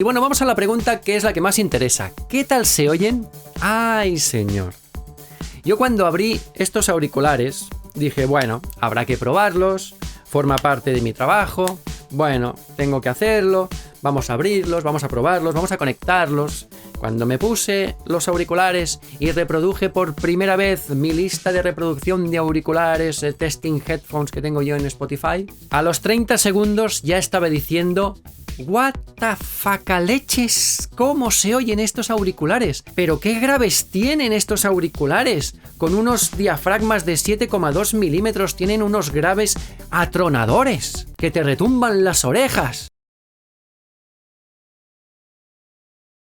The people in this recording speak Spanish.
Y bueno, vamos a la pregunta que es la que más interesa. ¿Qué tal se oyen? ¡Ay, señor! Yo cuando abrí estos auriculares dije, bueno, habrá que probarlos, forma parte de mi trabajo, bueno, tengo que hacerlo, vamos a abrirlos, vamos a probarlos, vamos a conectarlos. Cuando me puse los auriculares y reproduje por primera vez mi lista de reproducción de auriculares, testing headphones que tengo yo en Spotify, a los 30 segundos ya estaba diciendo: What the fuck leches, ¿cómo se oyen estos auriculares? ¿Pero qué graves tienen estos auriculares? Con unos diafragmas de 7,2 milímetros tienen unos graves atronadores que te retumban las orejas.